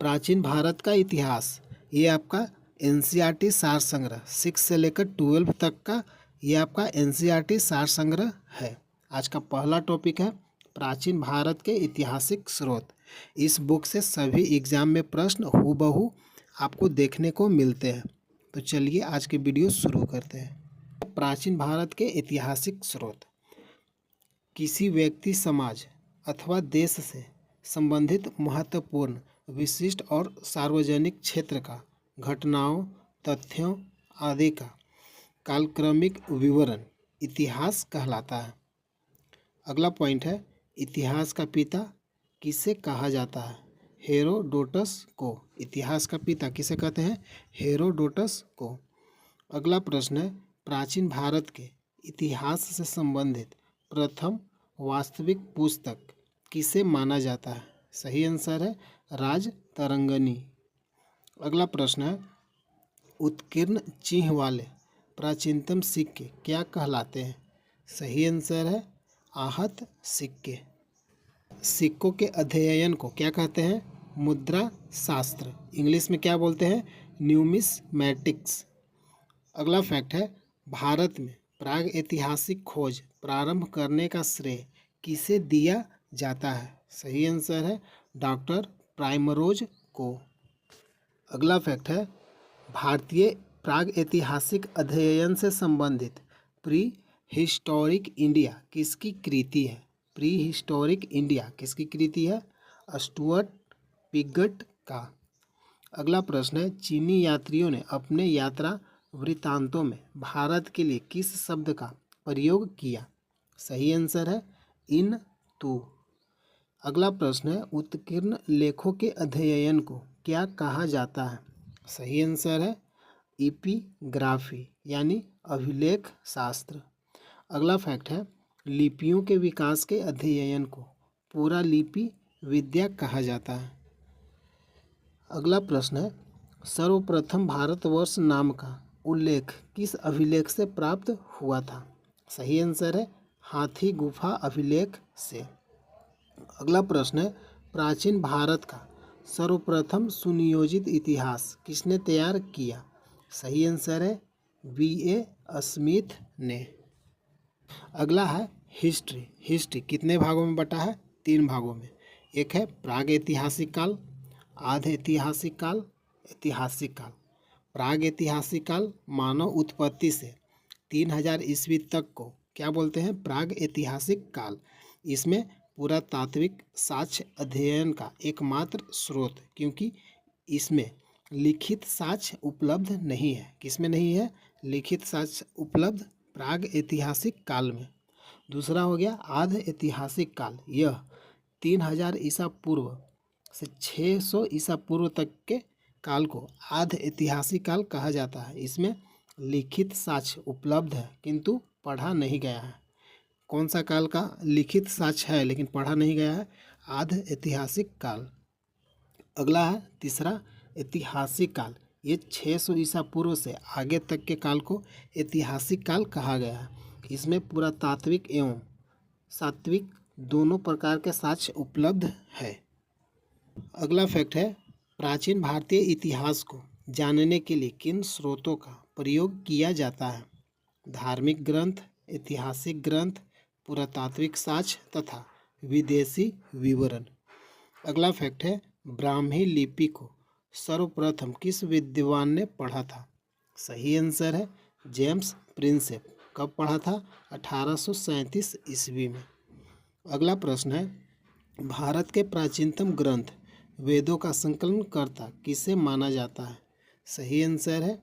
प्राचीन भारत का इतिहास, ये आपका एनसीईआरटी सार संग्रह 6 से लेकर 12 तक का ये आपका एनसीईआरटी सार संग्रह है। आज का पहला टॉपिक है प्राचीन भारत के ऐतिहासिक स्रोत। इस बुक से सभी एग्जाम में प्रश्न हूबहू आपको देखने को मिलते हैं। तो चलिए आज के वीडियो शुरू करते हैं। प्राचीन भारत के ऐतिहासिक स्रोत किसी व्यक्ति, समाज अथवा देश से संबंधित महत्वपूर्ण, विशिष्ट और सार्वजनिक क्षेत्र का घटनाओं, तथ्यों आदि का कालक्रमिक विवरण इतिहास कहलाता है। अगला पॉइंट है इतिहास का पिता किसे कहा जाता है? हेरोडोटस को। इतिहास का पिता किसे कहते हैं? हेरोडोटस को। अगला प्रश्न है प्राचीन भारत के इतिहास से संबंधित प्रथम वास्तविक पुस्तक किसे माना जाता है? सही आंसर है राजतरंगिणी। अगला प्रश्न है उत्कीर्ण चिन्ह वाले प्राचीनतम सिक्के क्या कहलाते हैं? सही आंसर है आहत सिक्के। सिक्कों के अध्ययन को क्या कहते हैं? मुद्रा शास्त्र। इंग्लिश में क्या बोलते हैं? न्यूमिस्मैटिक्स। अगला फैक्ट है भारत में प्राग ऐतिहासिक खोज प्रारंभ करने का श्रेय किसे दिया जाता है? सही आंसर है डॉक्टर प्राइमरोज को। अगला फैक्ट है भारतीय प्राग ऐतिहासिक अध्ययन से संबंधित प्री हिस्टोरिक इंडिया किसकी कृति है? प्री हिस्टोरिक इंडिया किसकी कृति है? स्टुअर्ट पिगट का। अगला प्रश्न है चीनी यात्रियों ने अपने यात्रा वृत्तांतों में भारत के लिए किस शब्द का प्रयोग किया? सही आंसर है इन तू। अगला प्रश्न है उत्कीर्ण लेखों के अध्ययन को क्या कहा जाता है? सही आंसर है इपिग्राफी यानी अभिलेख शास्त्र। अगला फैक्ट है लिपियों के विकास के अध्ययन को पूरा लिपि विद्या कहा जाता है। अगला प्रश्न है सर्वप्रथम भारतवर्ष नाम का उल्लेख किस अभिलेख से प्राप्त हुआ था? सही आंसर है हाथी गुफा अभिलेख से। अगला प्रश्न है प्राचीन भारत का सर्वप्रथम सुनियोजित इतिहास किसने तैयार किया? सही आंसर है B.A. स्मिथ ने। अगला है हिस्ट्री। हिस्ट्री कितने भागों में बटा है? 3 भागों में। एक है प्राग ऐतिहासिक काल, आधे ऐतिहासिक काल, ऐतिहासिक काल। प्राग ऐतिहासिक काल मानव उत्पत्ति से 3000 ईस्वी तक को क्या बोलते हैं? प्राग ऐतिहासिक काल। इसमें पुरातात्विक साक्ष्य अध्ययन का एकमात्र स्रोत, क्योंकि इसमें लिखित साक्ष्य उपलब्ध नहीं है। किसमें नहीं है? लिखित साक्ष्य उपलब्ध प्राग ऐतिहासिक काल में। दूसरा हो गया आधे ऐतिहासिक काल। यह 3000 ईसा पूर्व से 600 ईसा पूर्व तक के काल को आधे ऐतिहासिक काल कहा जाता है। इसमें लिखित साक्ष्य उपलब्ध है किंतु पढ़ा नहीं गया है। कौन सा काल का लिखित साक्ष्य है लेकिन पढ़ा नहीं गया है? आधे ऐतिहासिक काल। अगला है तीसरा ऐतिहासिक काल। ये 600 ईसा पूर्व से आगे तक के काल को ऐतिहासिक काल कहा गया है। इसमें पुरातात्विक एवं सात्विक दोनों प्रकार के साक्ष्य उपलब्ध है। अगला फैक्ट है प्राचीन भारतीय इतिहास को जानने के लिए किन स्रोतों का प्रयोग किया जाता है? धार्मिक ग्रंथ, ऐतिहासिक ग्रंथ, पुरातात्विक साक्ष्य तथा विदेशी विवरण। अगला फैक्ट है ब्राह्मी लिपि को सर्वप्रथम किस विद्वान ने पढ़ा था? सही आंसर है जेम्स प्रिंसेप। कब पढ़ा था? 1837 ईस्वी में। अगला प्रश्न है भारत के प्राचीनतम ग्रंथ वेदों का संकलन कर्ता किसे माना जाता है? सही आंसर है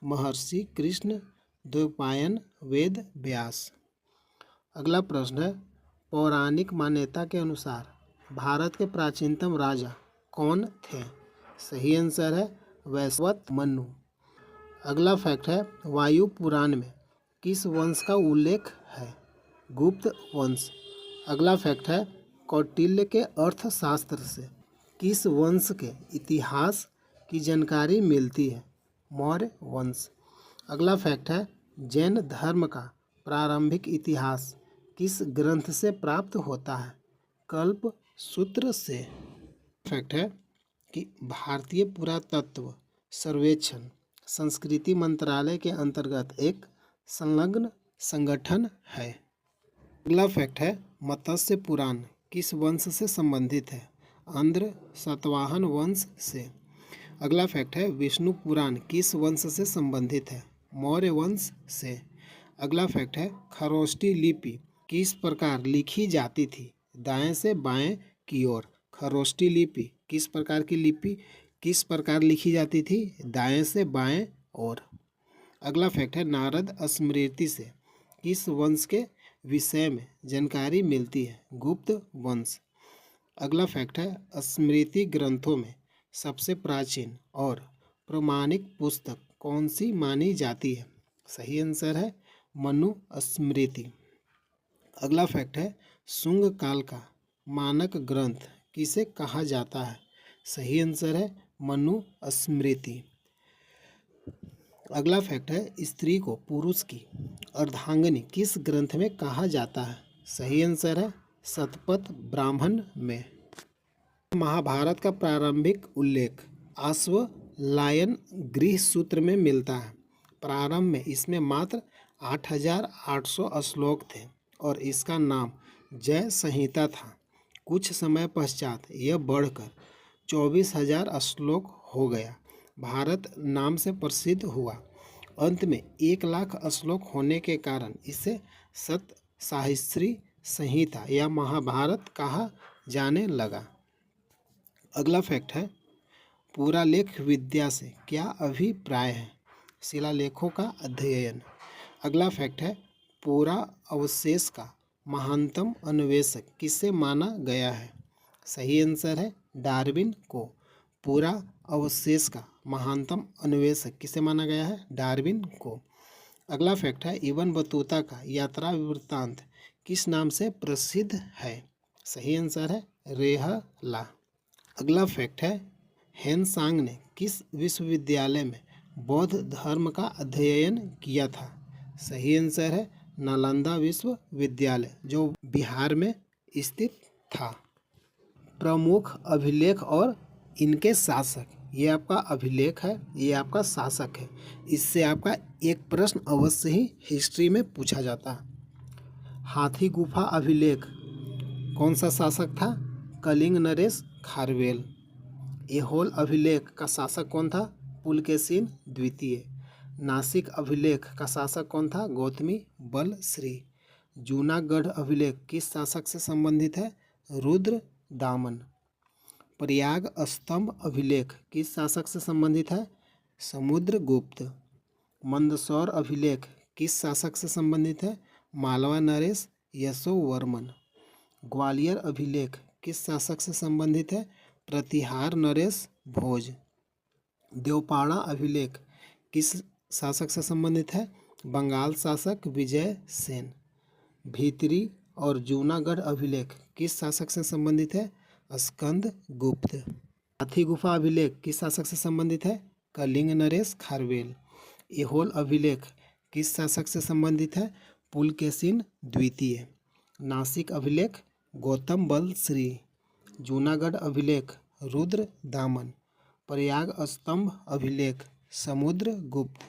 महर्षि कृष्ण द्वैपायन वेद व्यास। अगला प्रश्न है पौराणिक मान्यता के अनुसार भारत के प्राचीनतम राजा कौन थे? सही आंसर है वैवस्वत मनु। अगला फैक्ट है वायु पुराण में किस वंश का उल्लेख है? गुप्त वंश। अगला फैक्ट है कौटिल्य के अर्थशास्त्र से किस वंश के इतिहास की जानकारी मिलती है? मौर्य वंश। अगला फैक्ट है जैन धर्म का प्रारंभिक इतिहास किस ग्रंथ से प्राप्त होता है? कल्प सूत्र से। फैक्ट है कि भारतीय पुरातत्व सर्वेक्षण संस्कृति मंत्रालय के अंतर्गत एक संलग्न संगठन है। अगला फैक्ट है मत्स्य पुराण किस वंश से संबंधित है? आंध्र सातवाहन वंश से। अगला फैक्ट है विष्णु पुराण किस वंश से संबंधित है? मौर्य वंश से। अगला फैक्ट है खरोष्ठी लिपि किस प्रकार लिखी जाती थी? दाएं से बाएं की ओर। खरोष्ठी लिपि किस प्रकार लिखी जाती थी? दाएं से बाएं ओर। अगला फैक्ट है नारद स्मृति से किस वंश के विषय में जानकारी मिलती है? गुप्त वंश। अगला फैक्ट है स्मृति ग्रंथों में सबसे प्राचीन और प्रमाणिक पुस्तक कौन सी मानी जाती है? सही आंसर है मनुस्मृति। अगला फैक्ट है शुंग काल का मानक ग्रंथ किसे कहा जाता है? सही आंसर है मनुस्मृति। अगला फैक्ट है स्त्री को पुरुष की अर्धांगिनी किस ग्रंथ में कहा जाता है? सही आंसर है शतपथ ब्राह्मण में। महाभारत का प्रारंभिक उल्लेख अश्वलायन गृह सूत्र में मिलता है। प्रारंभ में इसमें मात्र 8,800 श्लोक थे और इसका नाम जय संहिता था। कुछ समय पश्चात यह बढ़कर 24,000 श्लोक हो गया। भारत नाम से प्रसिद्ध हुआ। अंत में 1,00,000 श्लोक होने के कारण इसे सप्तसाहस्री संहिता या महाभारत कहा जाने लगा। अगला फैक्ट है पुरालेख विद्या से क्या अभिप्राय है? शिलालेखों का अध्ययन। अगला फैक्ट है पुरा अवशेष का महानतम अन्वेषक किसे माना गया है? सही आंसर है डार्विन को। पूरा अवशेष का महानतम अन्वेषक किसे माना गया है? डार्विन को। अगला फैक्ट है इब्न बतूता का यात्रा वृत्तांत किस नाम से प्रसिद्ध है? सही आंसर है रेहला। अगला फैक्ट है हेनसांग ने किस विश्वविद्यालय में बौद्ध धर्म का अध्ययन किया था? सही आंसर है नालंदा विश्वविद्यालय जो बिहार में स्थित था। प्रमुख अभिलेख और इनके शासक, ये आपका अभिलेख है, ये आपका शासक है। इससे आपका एक प्रश्न अवश्य ही हिस्ट्री में पूछा जाता है। हाथी गुफा अभिलेख कौन सा शासक था? कलिंग नरेश खारवेल। ऐहोल अभिलेख का शासक कौन था? पुलकेशिन द्वितीय। नासिक अभिलेख का शासक कौन था? गौतमी बलश्री। जूनागढ़ अभिलेख किस शासक से संबंधित है? रुद्र दामन। प्रयाग स्तंभ अभिलेख किस शासक से संबंधित है? समुद्रगुप्त। मंदसौर अभिलेख किस शासक से संबंधित है? मालवा नरेश यशोवर्मन। ग्वालियर अभिलेख किस शासक से संबंधित है? प्रतिहार नरेश भोज। देवपाड़ा अभिलेख किस शासक से संबंधित है? बंगाल शासक विजय सेन। भीतरी और जूनागढ़ अभिलेख किस शासक से संबंधित है? स्कंद गुप्त। हाथी गुफा अभिलेख किस शासक से संबंधित है? कलिंग नरेश खारवेल। ऐहोल अभिलेख किस शासक से संबंधित है? पुलकेशिन द्वितीय। नासिक अभिलेख गौतम बलश्री। जूनागढ़ अभिलेख रुद्र दामन। प्रयाग स्तंभ अभिलेख समुद्रगुप्त।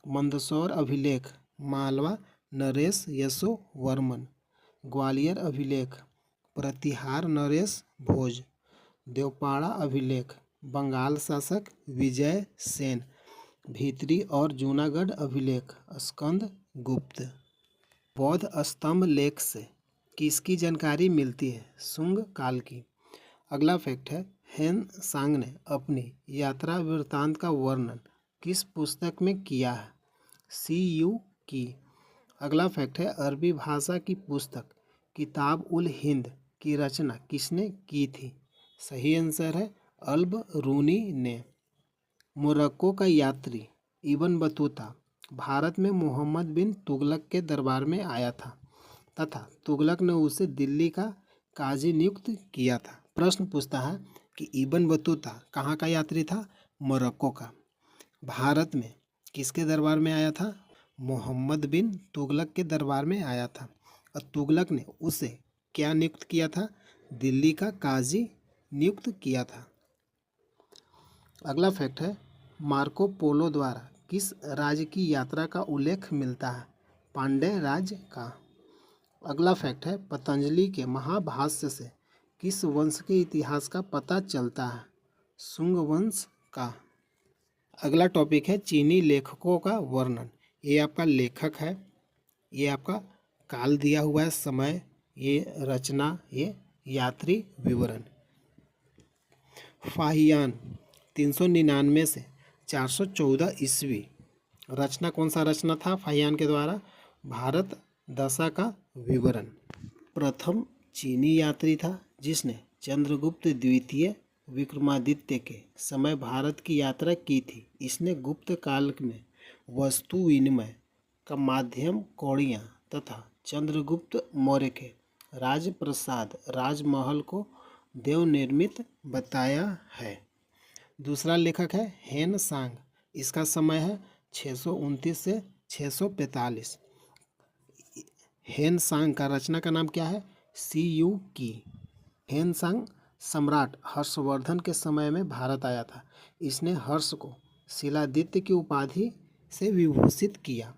मंदसौर अभिलेख मालवा नरेश यशोवर्मन। ग्वालियर अभिलेख प्रतिहार नरेश भोज। देवपाड़ा अभिलेख बंगाल शासक विजय सेन। भीतरी और जूनागढ़ अभिलेख स्कंद गुप्त। बौद्ध स्तंभ लेख से किसकी जानकारी मिलती है? शुंग काल की। अगला फैक्ट है हेनसांग ने अपनी यात्रा वृत्तांत का वर्णन किस पुस्तक में किया है? CU की। अगला फैक्ट है अरबी भाषा की पुस्तक किताब उल हिंद की रचना किसने की थी? सही आंसर है अल-बरूनी ने। मोरक्को का यात्री इब्न बतूता भारत में मोहम्मद बिन तुगलक के दरबार में आया था तथा तुगलक ने उसे दिल्ली का काजी नियुक्त किया था। प्रश्न पूछता है कि इब्न बतूता कहाँ का यात्री था? मोरक्को का। भारत में किसके दरबार में आया था? मोहम्मद बिन तुगलक के दरबार में आया था और तुगलक ने उसे क्या नियुक्त किया था? दिल्ली का काजी नियुक्त किया था। अगला फैक्ट है, मार्को पोलो द्वारा किस राज्य की यात्रा का उल्लेख मिलता है? पांड्य राज्य का। अगला फैक्ट है, पतंजलि के महाभाष्य से किस वंश के इतिहास का पता चलता है? शुंग वंश का। अगला टॉपिक है, चीनी लेखकों का वर्णन। ये आपका लेखक है, ये आपका काल दिया हुआ है, समय, ये रचना, ये यात्री विवरण। फाहियान 399 से 414 ईस्वी। रचना कौन सा रचना था फाहियान के द्वारा? भारत दशा का विवरण। प्रथम चीनी यात्री था जिसने चंद्रगुप्त द्वितीय विक्रमादित्य के समय भारत की यात्रा की थी। इसने गुप्त काल में वस्तु विनिमय का माध्यम कौड़ियाँ तथा चंद्रगुप्त मौर्य के राजप्रसाद राजमहल को देव निर्मित बताया है। दूसरा लेखक है हेन सांग। इसका समय है 629 से 645। हेन सांग का रचना का नाम क्या है? सी यू की। हेन सांग सम्राट हर्षवर्धन के समय में भारत आया था। इसने हर्ष को शिलादित्य की उपाधि से विभूषित किया।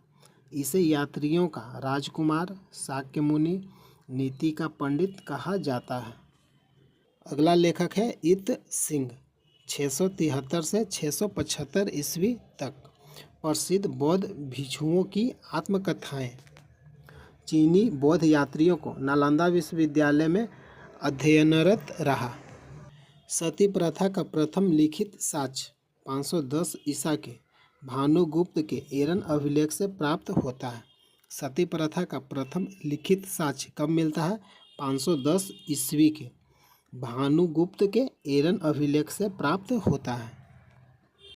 इसे यात्रियों का राजकुमार, शाक्य मुनि, नीति का पंडित कहा जाता है। अगला लेखक है इत सिंह। 673 से 675 ईस्वी तक। प्रसिद्ध बौद्ध भिक्षुओं की आत्मकथाएं। चीनी बौद्ध यात्रियों को नालंदा विश्वविद्यालय में अध्ययनरत रहा। सती प्रथा का प्रथम लिखित साक्ष्य 510 ईसा के भानुगुप्त के एरन अभिलेख से प्राप्त होता है। सती प्रथा का प्रथम लिखित साक्ष्य कब मिलता है? 510 ईस्वी के भानुगुप्त के एरन अभिलेख से प्राप्त होता है।